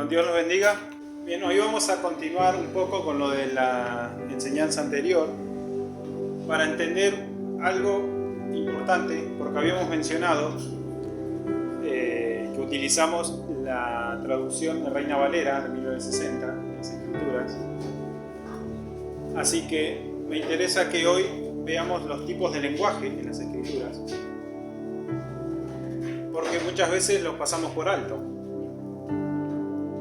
Dios los bendiga. Bien, hoy vamos a continuar un poco con lo de la enseñanza anterior para entender algo importante, porque habíamos mencionado que utilizamos la traducción de Reina Valera de 1960 en las Escrituras. Así que me interesa que hoy veamos los tipos de lenguaje en las Escrituras, porque muchas veces los pasamos por alto.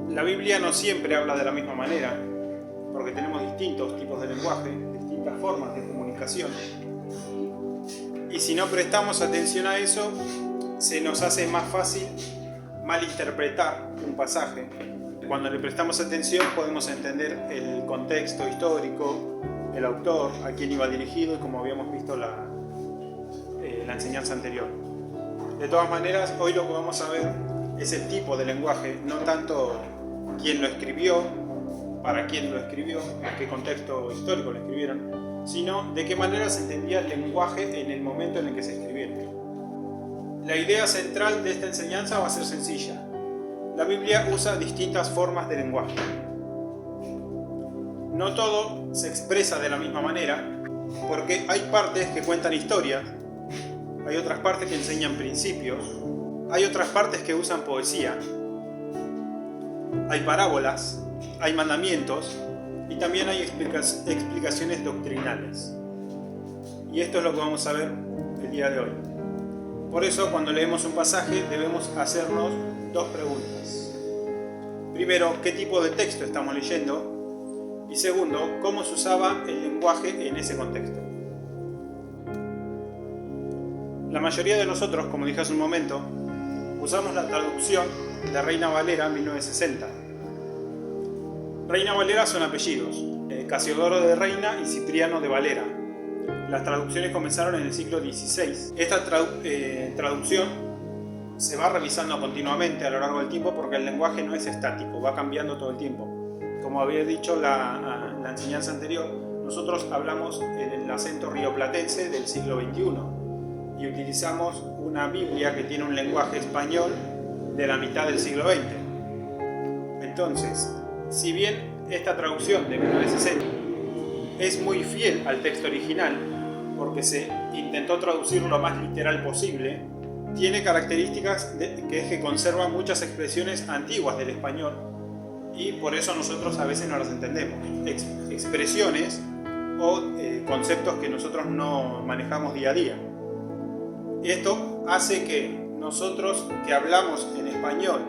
La Biblia no siempre habla de la misma manera, porque tenemos distintos tipos de lenguaje, distintas formas de comunicación. Y si no prestamos atención a eso, se nos hace más fácil malinterpretar un pasaje. Cuando le prestamos atención podemos entender el contexto histórico, el autor, a quién iba dirigido y como habíamos visto la enseñanza anterior. De todas maneras, hoy lo que vamos a ver es el tipo de lenguaje, no tanto quién lo escribió, para quién lo escribió, en qué contexto histórico lo escribieron, sino de qué manera se entendía el lenguaje en el momento en el que se escribieron. La idea central de esta enseñanza va a ser sencilla. La Biblia usa distintas formas de lenguaje. No todo se expresa de la misma manera, porque hay partes que cuentan historias, hay otras partes que enseñan principios, hay otras partes que usan poesía, hay parábolas, hay mandamientos y también hay explicaciones doctrinales. Y esto es lo que vamos a ver el día de hoy. Por eso, cuando leemos un pasaje, debemos hacernos dos preguntas. Primero, ¿qué tipo de texto estamos leyendo? Y segundo, ¿cómo se usaba el lenguaje en ese contexto? La mayoría de nosotros, como dije hace un momento, usamos la traducción de Reina Valera 1960. Reina Valera son apellidos, Casiodoro de Reina y Cipriano de Valera. Las traducciones comenzaron en el siglo XVI. Esta traducción se va revisando continuamente a lo largo del tiempo porque el lenguaje no es estático, va cambiando todo el tiempo. Como había dicho la enseñanza anterior, nosotros hablamos en el acento rioplatense del siglo XXI y utilizamos una Biblia que tiene un lenguaje español de la mitad del siglo XX. Entonces, si bien esta traducción de 1960 es muy fiel al texto original, porque se intentó traducir lo más literal posible, tiene características que conserva muchas expresiones antiguas del español y por eso nosotros a veces no las entendemos. Expresiones o conceptos que nosotros no manejamos día a día. Esto hace que nosotros que hablamos en español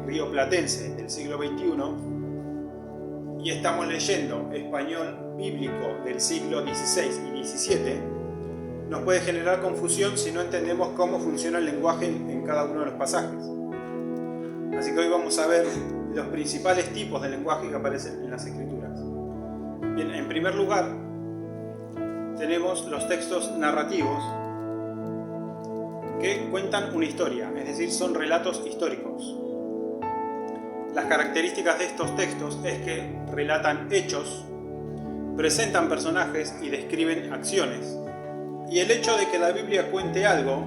rioplatense del siglo XXI y estamos leyendo español bíblico del siglo XVI y XVII, nos puede generar confusión si no entendemos cómo funciona el lenguaje en cada uno de los pasajes. Así que hoy vamos a ver los principales tipos de lenguaje que aparecen en las Escrituras. Bien, en primer lugar, tenemos los textos narrativos que cuentan una historia, es decir, son relatos históricos. Las características de estos textos es que relatan hechos, presentan personajes y describen acciones. Y el hecho de que la Biblia cuente algo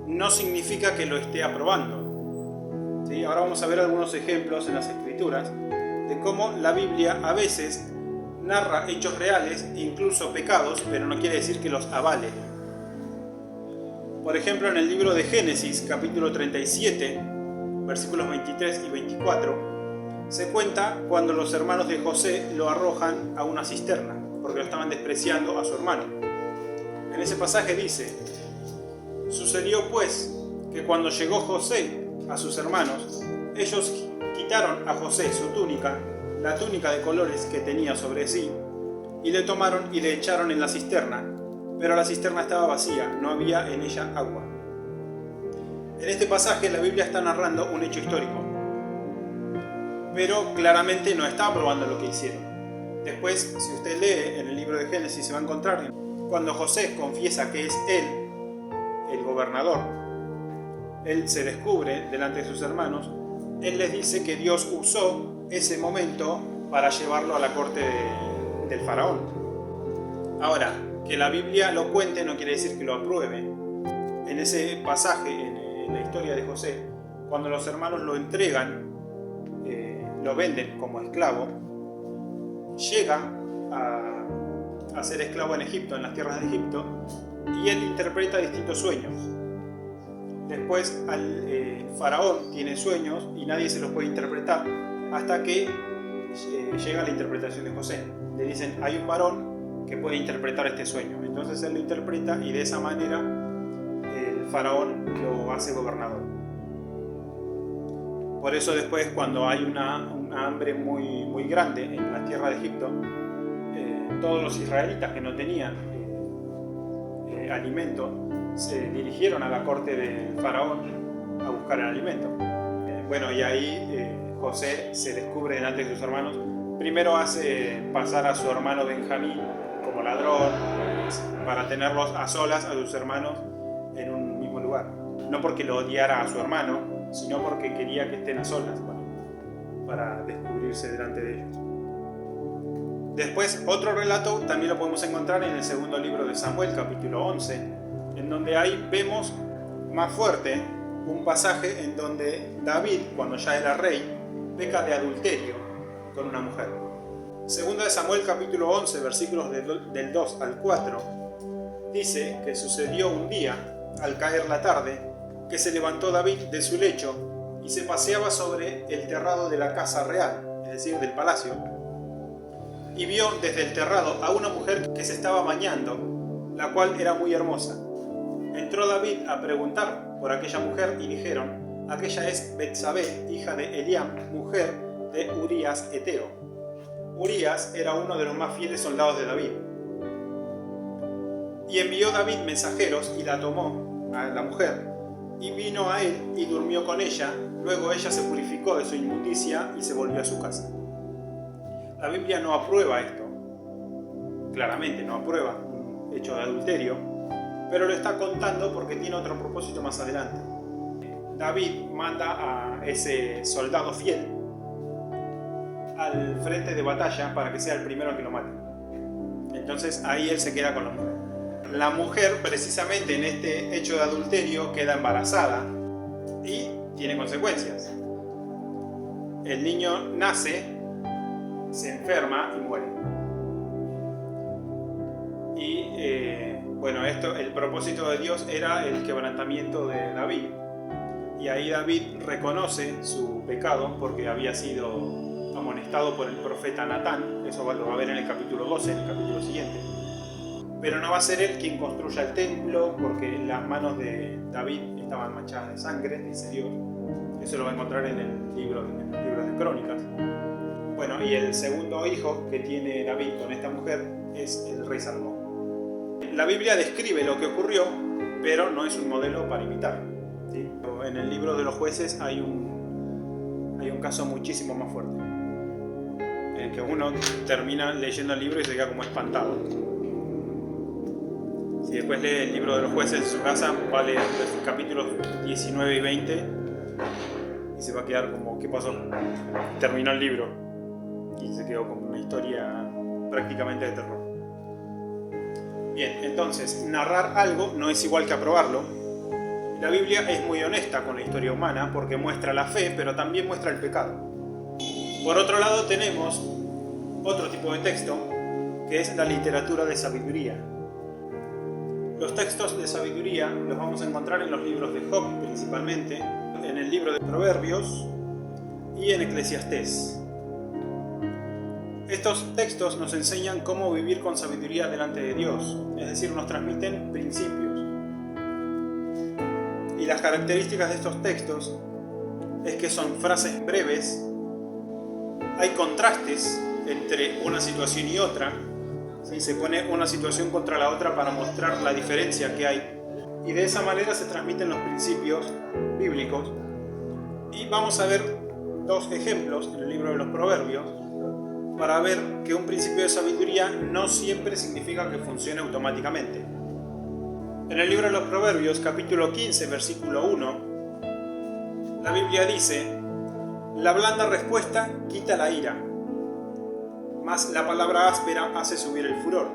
no significa que lo esté aprobando. ¿Sí? Ahora vamos a ver algunos ejemplos en las Escrituras de cómo la Biblia a veces narra hechos reales, incluso pecados, pero no quiere decir que los avale. Por ejemplo, en el libro de Génesis, capítulo 37, versículos 23 y 24, se cuenta cuando los hermanos de José lo arrojan a una cisterna, porque lo estaban despreciando a su hermano. En ese pasaje dice: sucedió pues que cuando llegó José a sus hermanos, ellos quitaron a José su túnica, la túnica de colores que tenía sobre sí, y le tomaron y le echaron en la cisterna, pero la cisterna estaba vacía, no había en ella agua. En este pasaje la Biblia está narrando un hecho histórico, pero claramente no está aprobando lo que hicieron. Después, si usted lee en el libro de Génesis, se va a encontrar cuando José confiesa que es él, el gobernador, él se descubre delante de sus hermanos, él les dice que Dios usó ese momento para llevarlo a la corte del faraón. Ahora, que la Biblia lo cuente no quiere decir que lo apruebe. En ese pasaje, en la historia de José, cuando los hermanos lo entregan lo venden como esclavo, llega a ser esclavo en Egipto, en las tierras de Egipto, y él interpreta distintos sueños. Después el faraón tiene sueños y nadie se los puede interpretar hasta que llega la interpretación de José. Le dicen, hay un varón que puede interpretar este sueño. Entonces él lo interpreta y de esa manera el faraón lo hace gobernador. Por eso después, cuando hay una hambre muy grande en la tierra de Egipto, todos los israelitas que no tenían alimento se dirigieron a la corte del faraón a buscar el alimento. Bueno, y ahí José se descubre delante de sus hermanos. Primero hace pasar a su hermano Benjamín como ladrón para tenerlos a solas a sus hermanos en un mismo lugar. No porque lo odiara a su hermano, sino porque quería que estén a solas para descubrirse delante de ellos. Después, otro relato también lo podemos encontrar en el segundo libro de Samuel, capítulo 11, en donde ahí vemos más fuerte un pasaje en donde David, cuando ya era rey, peca de adulterio con una mujer. Segunda de Samuel, capítulo 11, versículos del 2 al 4, dice que sucedió un día, al caer la tarde, que se levantó David de su lecho y se paseaba sobre el terrado de la casa real, es decir, del palacio, y vio desde el terrado a una mujer que se estaba bañando, la cual era muy hermosa. Entró David a preguntar por aquella mujer y dijeron, aquella es Betsabé, hija de Eliam, mujer de Urías Eteo. Urías era uno de los más fieles soldados de David. Y envió David mensajeros y la tomó, a la mujer, y vino a él y durmió con ella. Luego ella se purificó de su inmundicia y se volvió a su casa. La Biblia no aprueba esto, claramente no aprueba un hecho de adulterio, pero lo está contando porque tiene otro propósito más adelante. David manda a ese soldado fiel al frente de batalla para que sea el primero que lo mate. Entonces ahí él se queda con la mujer. La mujer, precisamente en este hecho de adulterio, queda embarazada y tiene consecuencias. El niño nace, se enferma y muere. Y bueno, el propósito de Dios era el quebrantamiento de David. Y ahí David reconoce su pecado porque había sido amonestado por el profeta Natán. Eso lo va a ver en el capítulo 12, en el capítulo siguiente. Pero no va a ser él quien construya el templo porque las manos de David estaban manchadas de sangre, dice Dios. Eso lo va a encontrar en el libro de Crónicas. Bueno, y el segundo hijo que tiene David con esta mujer es el rey Salomón. La Biblia describe lo que ocurrió, pero no es un modelo para imitar, ¿sí? En el libro de los jueces hay un caso muchísimo más fuerte, en el que uno termina leyendo el libro y se queda como espantado. Si después lee el libro de los jueces en su casa, va a leer los capítulos 19 y 20 y se va a quedar como, ¿qué pasó? Terminó el libro y se quedó como una historia prácticamente de terror. Bien, entonces, narrar algo no es igual que aprobarlo. La Biblia es muy honesta con la historia humana porque muestra la fe, pero también muestra el pecado. Por otro lado tenemos otro tipo de texto, que es la literatura de sabiduría. Los textos de sabiduría los vamos a encontrar en los libros de Job principalmente, en el libro de Proverbios y en Eclesiastés. Estos textos nos enseñan cómo vivir con sabiduría delante de Dios, es decir, nos transmiten principios. Y las características de estos textos es que son frases breves, hay contrastes entre una situación y otra, ¿sí? Se pone una situación contra la otra para mostrar la diferencia que hay, y de esa manera se transmiten los principios bíblicos. Y vamos a ver dos ejemplos en el libro de los Proverbios para ver que un principio de sabiduría no siempre significa que funcione automáticamente. En el libro de los Proverbios, capítulo 15, versículo 1, la Biblia dice: la blanda respuesta quita la ira, mas la palabra áspera hace subir el furor.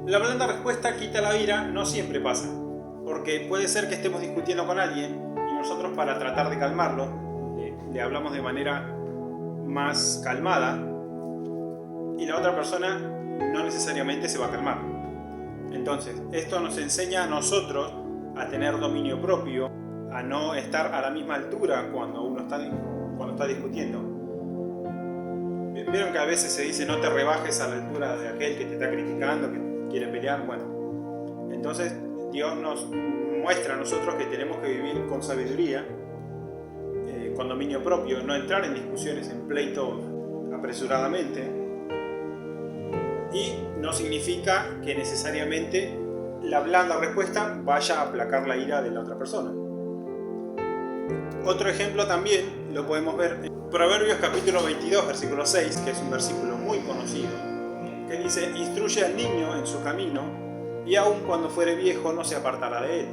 La blanda respuesta quita la ira no siempre pasa, porque puede ser que estemos discutiendo con alguien y nosotros, para tratar de calmarlo, le le hablamos de manera más calmada y la otra persona no necesariamente se va a calmar. Entonces, esto nos enseña a nosotros a tener dominio propio, a no estar a la misma altura cuando uno está discutiendo. Vieron que a veces se dice no te rebajes a la altura de aquel que te está criticando, que quiere pelear. Bueno, entonces Dios nos muestra a nosotros que tenemos que vivir con sabiduría, con dominio propio, no entrar en discusiones, en pleitos apresuradamente. Y no significa que necesariamente la blanda respuesta vaya a aplacar la ira de la otra persona. Otro ejemplo también lo podemos ver en Proverbios capítulo 22, versículo 6, que es un versículo muy conocido, que dice: instruye al niño en su camino, y aun cuando fuere viejo no se apartará de él.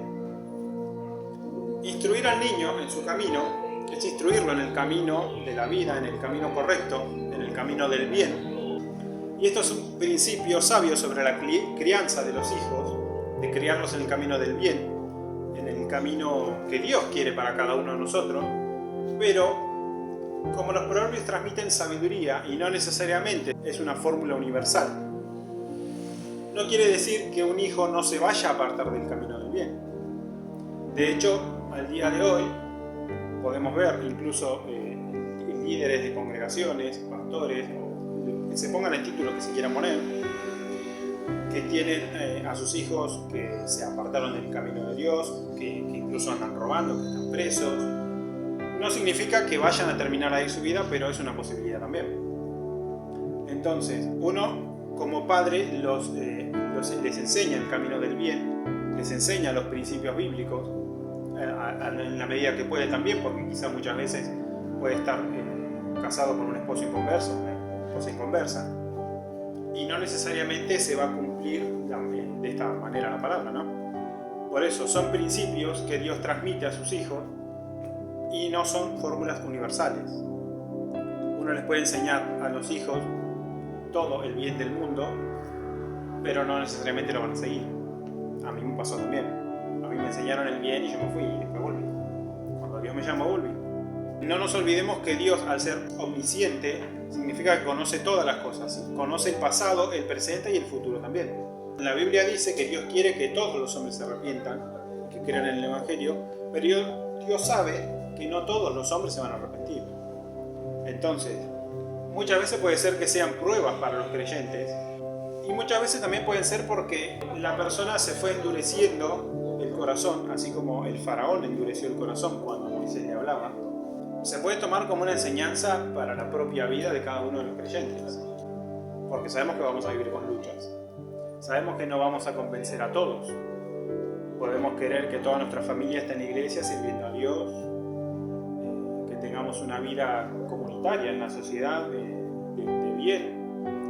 Instruir al niño en su camino es instruirlo en el camino de la vida, en el camino correcto, en el camino del bien. Y esto es un principio sabio sobre la crianza de los hijos, de criarlos en el camino del bien, en el camino que Dios quiere para cada uno de nosotros. Pero como los proverbios transmiten sabiduría y no necesariamente es una fórmula universal, no quiere decir que un hijo no se vaya a apartar del camino del bien. De hecho, al día de hoy podemos ver incluso líderes de congregaciones, pastores, que se pongan el título que se quieran poner, que tienen a sus hijos que se apartaron del camino de Dios, que incluso andan robando, que están presos. No significa que vayan a terminar ahí su vida, pero es una posibilidad también. Entonces, uno como padre les enseña el camino del bien, les enseña los principios bíblicos, en la medida que puede también, porque quizás muchas veces puede estar casado con un esposo inconverso, esposa inconversa, y no necesariamente se va a cumplir de esta manera la palabra, ¿no? Por eso son principios que Dios transmite a sus hijos y no son fórmulas universales. Uno les puede enseñar a los hijos todo el bien del mundo, pero no necesariamente lo van a seguir. A mí me pasó también. A mí me enseñaron el bien y yo me fui y después volví. Cuando Dios me llamó, volví. No nos olvidemos que Dios, al ser omnisciente, significa que conoce todas las cosas. Conoce el pasado, el presente y el futuro también. La Biblia dice que Dios quiere que todos los hombres se arrepientan, que crean en el Evangelio, pero Dios sabe que no todos los hombres se van a arrepentir. Entonces, muchas veces puede ser que sean pruebas para los creyentes, y muchas veces también pueden ser porque la persona se fue endureciendo el corazón, así como el faraón endureció el corazón cuando Moisés le hablaba. Se puede tomar como una enseñanza para la propia vida de cada uno de los creyentes, porque sabemos que vamos a vivir con luchas, sabemos que no vamos a convencer a todos, podemos querer que toda nuestra familia esté en la iglesia sirviendo a Dios, que tengamos una vida comunitaria en la sociedad de bien,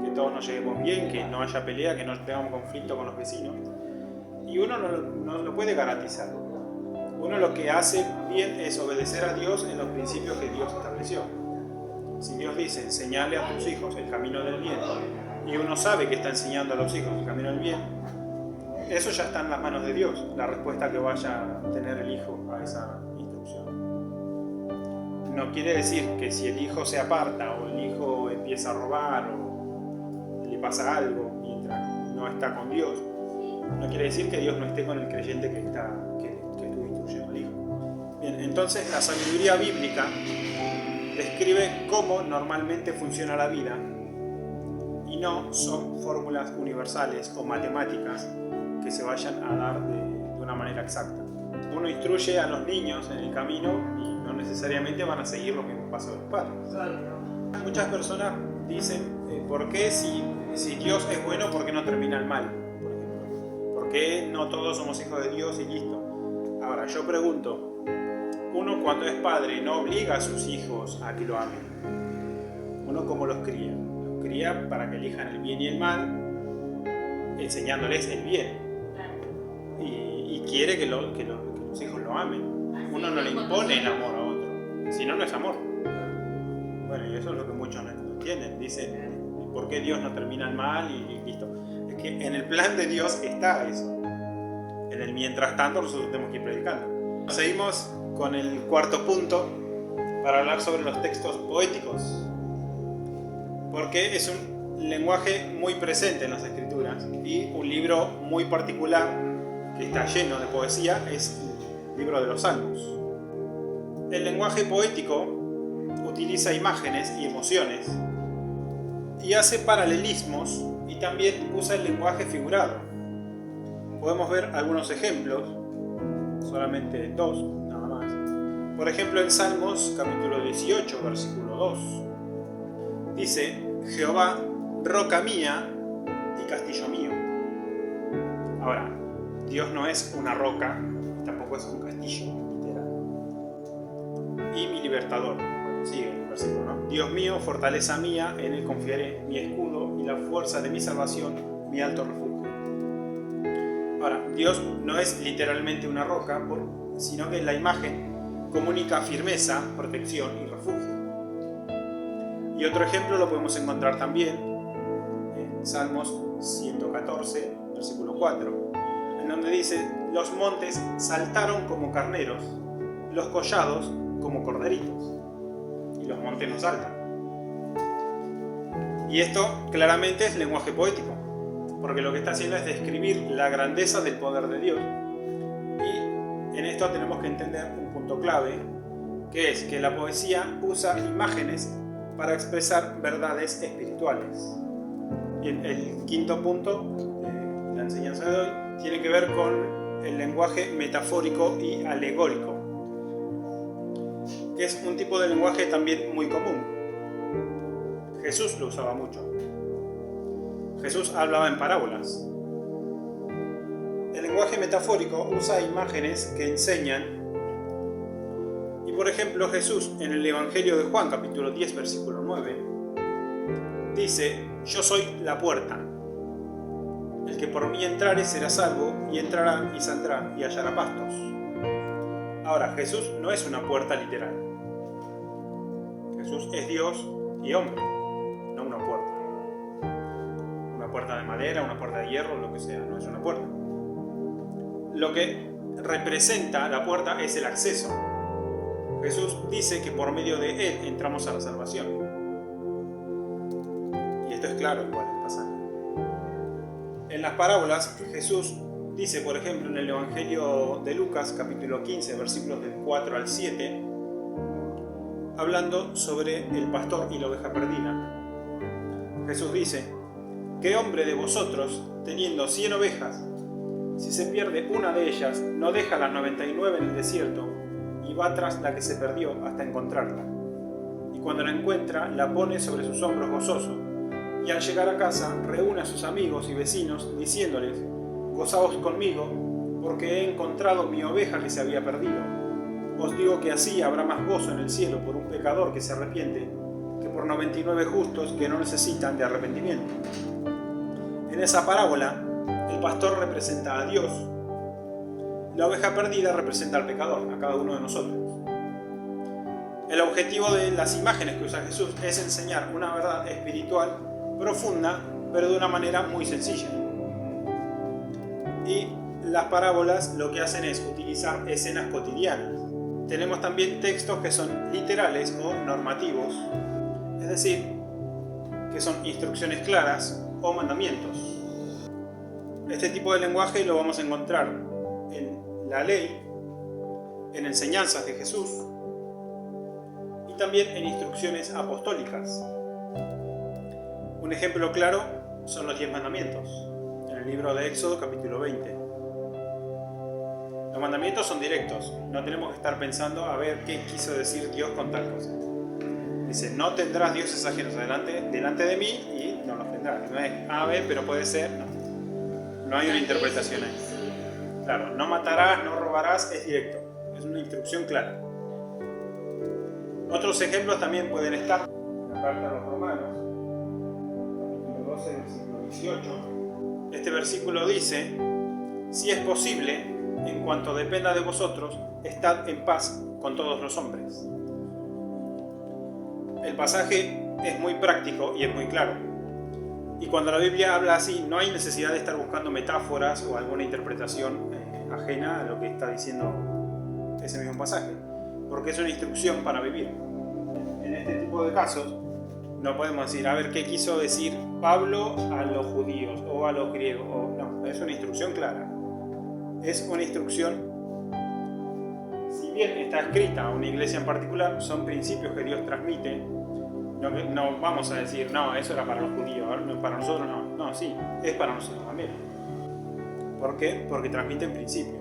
que todos nos llevemos bien, que no haya pelea, que no tengamos conflicto con los vecinos, y uno no lo puede garantizar. Uno lo que hace bien es obedecer a Dios en los principios que Dios estableció. Si Dios dice, enseñale a tus hijos el camino del bien, y uno sabe que está enseñando a los hijos el camino del bien, eso ya está en las manos de Dios, la respuesta que vaya a tener el hijo a esa instrucción. No quiere decir que si el hijo se aparta o el hijo empieza a robar o le pasa algo mientras no está con Dios, no quiere decir que Dios no esté con el creyente que estuvo instruyendo al hijo. Bien, entonces la sabiduría bíblica describe cómo normalmente funciona la vida y no son fórmulas universales o matemáticas que se vayan a dar de una manera exacta. Uno instruye a los niños en el camino y no necesariamente van a seguir los mismos pasos de los padres. Muchas personas dicen, ¿por qué si Dios es bueno, por qué no termina el mal? Por ejemplo, ¿por qué no todos somos hijos de Dios y listo? Ahora, yo pregunto, uno cuando es padre no obliga a sus hijos a que lo amen. Uno ¿cómo los cría? Los cría para que elijan el bien y el mal, enseñándoles el bien. Y quiere que los hijos lo amen. Uno no le impone el amor a otro, si no, no es amor. Bueno, y eso es lo que muchos no entienden. Dicen, ¿por qué Dios no termina el mal? Y listo. Es que en el plan de Dios está eso. En el mientras tanto nosotros tenemos que ir predicando. Seguimos con el cuarto punto, para hablar sobre los textos poéticos, porque es un lenguaje muy presente en las Escrituras, y un libro muy particular que está lleno de poesía es el libro de los Salmos. El lenguaje poético utiliza imágenes y emociones y hace paralelismos, y también usa el lenguaje figurado. Podemos ver algunos ejemplos, solamente dos, nada más. Por ejemplo, en Salmos capítulo 18, versículo 2, dice: Jehová, roca mía y castillo mío. Ahora, Dios no es una roca, tampoco es un castillo, literal. Y mi libertador. Sigue el versículo, ¿no? Dios mío, fortaleza mía, en él confiaré, mi escudo y la fuerza de mi salvación, mi alto refugio. Ahora, Dios no es literalmente una roca, sino que la imagen comunica firmeza, protección y refugio. Y otro ejemplo lo podemos encontrar también en Salmos 114, versículo 4, en donde dice: los montes saltaron como carneros, los collados como corderitos. Y los montes no saltan. Y esto claramente es lenguaje poético, porque lo que está haciendo es describir la grandeza del poder de Dios. Y en esto tenemos que entender un punto clave, que es que la poesía usa imágenes para expresar verdades espirituales. Y el quinto punto de la enseñanza de hoy tiene que ver con el lenguaje metafórico y alegórico, que es un tipo de lenguaje también muy común. Jesús lo usaba mucho. Jesús hablaba en parábolas. El lenguaje metafórico usa imágenes que enseñan. Y por ejemplo, Jesús en el Evangelio de Juan, capítulo 10, versículo 9, dice: yo soy la puerta. El que por mí entrare será salvo, y entrará y saldrá y hallará pastos. Ahora, Jesús no es una puerta literal. Jesús es Dios y hombre, no una puerta. Una puerta de madera, una puerta de hierro, lo que sea, no es una puerta. Lo que representa la puerta es el acceso. Jesús dice que por medio de él entramos a la salvación. Y esto es claro igual el pasaje. En las parábolas, Jesús dice, por ejemplo, en el Evangelio de Lucas, capítulo 15, versículos del 4 al 7, hablando sobre el pastor y la oveja perdida. Jesús dice: ¿qué hombre de vosotros, teniendo 100 ovejas, si se pierde una de ellas, no deja las 99 en el desierto y va tras la que se perdió hasta encontrarla? Y cuando la encuentra, la pone sobre sus hombros gozoso, y al llegar a casa reúne a sus amigos y vecinos, diciéndoles: gozaos conmigo, porque he encontrado mi oveja que se había perdido. Os digo que así habrá más gozo en el cielo por un pecador que se arrepiente, que por 99 justos que no necesitan de arrepentimiento. En esa parábola, el pastor representa a Dios, la oveja perdida representa al pecador, a cada uno de nosotros. El objetivo de las imágenes que usa Jesús es enseñar una verdad espiritual profunda, pero de una manera muy sencilla. Y las parábolas lo que hacen es utilizar escenas cotidianas. Tenemos también textos que son literales o normativos, es decir, que son instrucciones claras o mandamientos. Este tipo de lenguaje lo vamos a encontrar en la ley, en enseñanzas de Jesús y también en instrucciones apostólicas. Un ejemplo claro son los 10 mandamientos, en el libro de Éxodo capítulo 20. Los mandamientos son directos, no tenemos que estar pensando a ver qué quiso decir Dios con tal cosa. Dice: no tendrás dioses ajenos delante de mí, y no los tendrás. No es A, B, pero puede ser, no hay una interpretación ahí. Claro, no matarás, no robarás, es directo, es una instrucción clara. Otros ejemplos también pueden estar en la carta a los Romanos, capítulo 12, versículo 18. Este versículo dice: si es posible, en cuanto dependa de vosotros, estad en paz con todos los hombres. El pasaje es muy práctico y es muy claro. Y cuando la Biblia habla así, no hay necesidad de estar buscando metáforas o alguna interpretación ajena a lo que está diciendo ese mismo pasaje, porque es una instrucción para vivir. en este tipo de casos no podemos decir, a ver, ¿qué quiso decir Pablo a los judíos o a los griegos? No, es una instrucción clara. Es una instrucción, si bien está escrita a una iglesia en particular, son principios que Dios transmite. No vamos a decir, no, eso era para los judíos, para nosotros no. No, sí, es para nosotros también. ¿Por qué? Porque transmiten principios.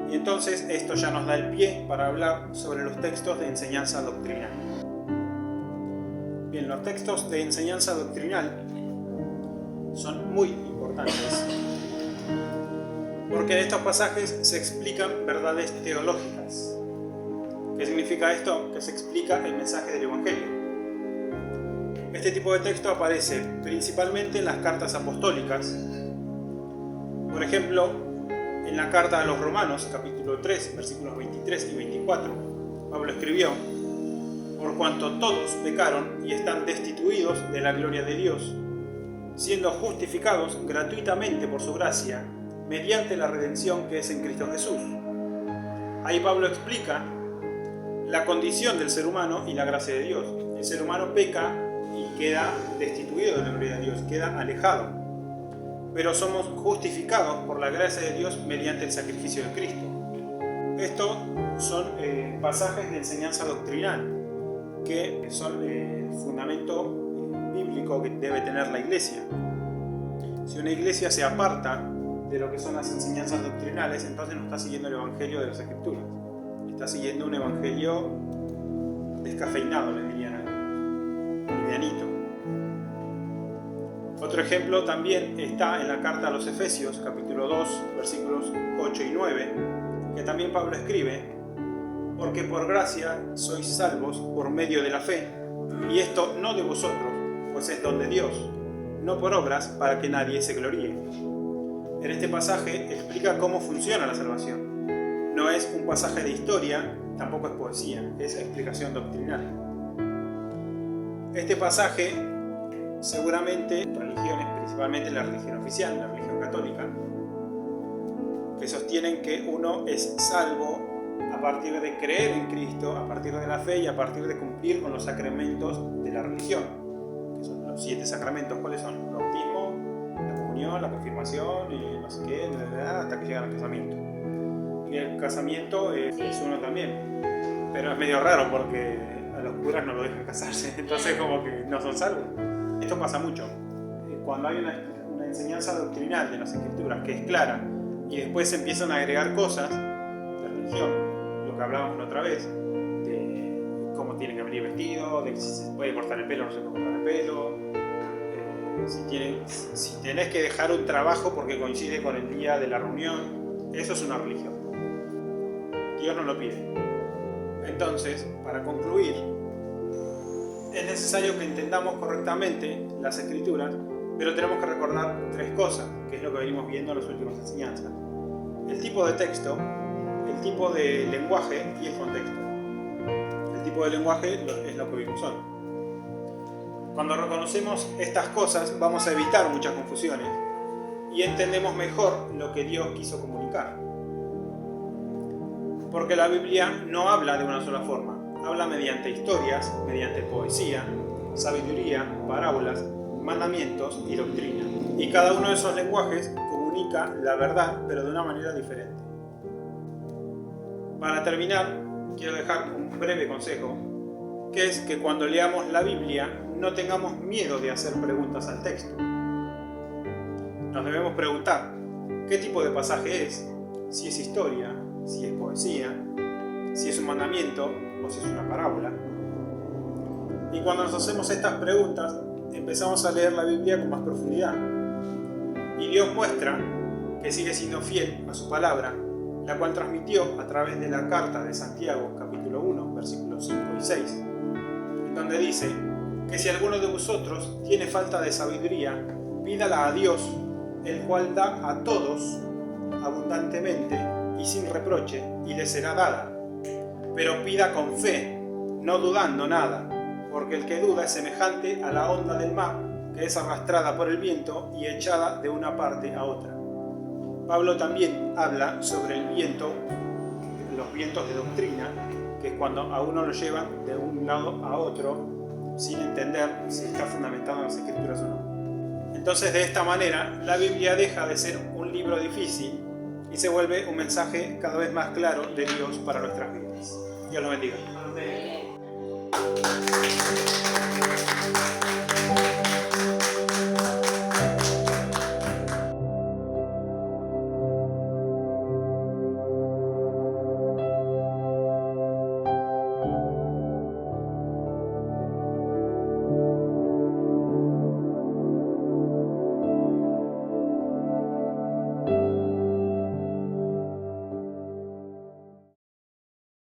Y entonces esto ya nos da el pie para hablar sobre los textos de enseñanza doctrinal. Bien, los textos de enseñanza doctrinal son muy importantes porque en estos pasajes se explican verdades teológicas. ¿Qué significa esto? Que se explica el mensaje del Evangelio. Este tipo de texto aparece principalmente en las cartas apostólicas. Por ejemplo, en la carta a los Romanos, capítulo 3, versículos 23 y 24, Pablo escribió: por cuanto todos pecaron y están destituidos de la gloria de Dios, siendo justificados gratuitamente por su gracia, mediante la redención que es en Cristo Jesús. Ahí Pablo explica la condición del ser humano y la gracia de Dios. El ser humano peca y queda destituido de la gloria de Dios, queda alejado. Pero somos justificados por la gracia de Dios mediante el sacrificio de Cristo. Estos son pasajes de enseñanza doctrinal, que son el fundamento bíblico que debe tener la iglesia. Si una iglesia se aparta de lo que son las enseñanzas doctrinales, entonces no está siguiendo el evangelio de las Escrituras. Está siguiendo un evangelio descafeinado, le dirían algunos, livianito. Otro ejemplo también está en la carta a los Efesios, capítulo 2, versículos 8 y 9, que también Pablo escribe: porque por gracia sois salvos por medio de la fe, y esto no de vosotros, pues es don de Dios, no por obras para que nadie se gloríe. En este pasaje explica cómo funciona la salvación. No es un pasaje de historia, tampoco es poesía, es explicación doctrinal. Este pasaje, seguramente religiones, principalmente la religión oficial, la religión católica, que sostienen que uno es salvo a partir de creer en Cristo, a partir de la fe y a partir de cumplir con los sacramentos de la religión, que son los 7 sacramentos. ¿Cuáles son? El bautismo, la comunión, la confirmación y no sé qué, hasta que llegan al casamiento. Y el casamiento es uno también, pero es medio raro porque a los curas no lo dejan casarse, entonces como que no son salvos. Esto pasa mucho. Cuando hay una enseñanza doctrinal de las Escrituras que es clara y después se empiezan a agregar cosas de religión, lo que hablábamos la otra vez, de cómo tiene que venir vestido, de si se puede cortar el pelo o no se puede cortar el pelo, si tenés que dejar un trabajo porque coincide con el día de la reunión, eso es una religión. Dios no lo pide. Entonces, para concluir, es necesario que entendamos correctamente las Escrituras, pero tenemos que recordar 3 cosas, que es lo que venimos viendo en las últimas enseñanzas: el tipo de texto, el tipo de lenguaje y el contexto. El tipo de lenguaje es lo que vimos hoy. Cuando reconocemos estas cosas, vamos a evitar muchas confusiones y entendemos mejor lo que Dios quiso comunicar. Porque la Biblia no habla de una sola forma. Habla mediante historias, mediante poesía, sabiduría, parábolas, mandamientos y doctrina. Y cada uno de esos lenguajes comunica la verdad, pero de una manera diferente. Para terminar, quiero dejar un breve consejo, que es que cuando leamos la Biblia no tengamos miedo de hacer preguntas al texto. Nos debemos preguntar qué tipo de pasaje es, si es historia, si es poesía, si es un mandamiento o si es una parábola. Y cuando nos hacemos estas preguntas, empezamos a leer la Biblia con más profundidad. Y Dios muestra que sigue siendo fiel a su palabra, la cual transmitió a través de la carta de Santiago, capítulo 1, versículos 5 y 6, en donde dice que si alguno de vosotros tiene falta de sabiduría, pídala a Dios, el cual da a todos abundantemente y sin reproche, y le será dada. Pero pida con fe, no dudando nada, porque el que duda es semejante a la onda del mar, que es arrastrada por el viento y echada de una parte a otra. Pablo también habla sobre el viento, los vientos de doctrina, que es cuando a uno lo llevan de un lado a otro sin entender si está fundamentado en las Escrituras o no. Entonces, de esta manera, la Biblia deja de ser un libro difícil y se vuelve un mensaje cada vez más claro de Dios para nuestras vidas. Dios los bendiga. Amén.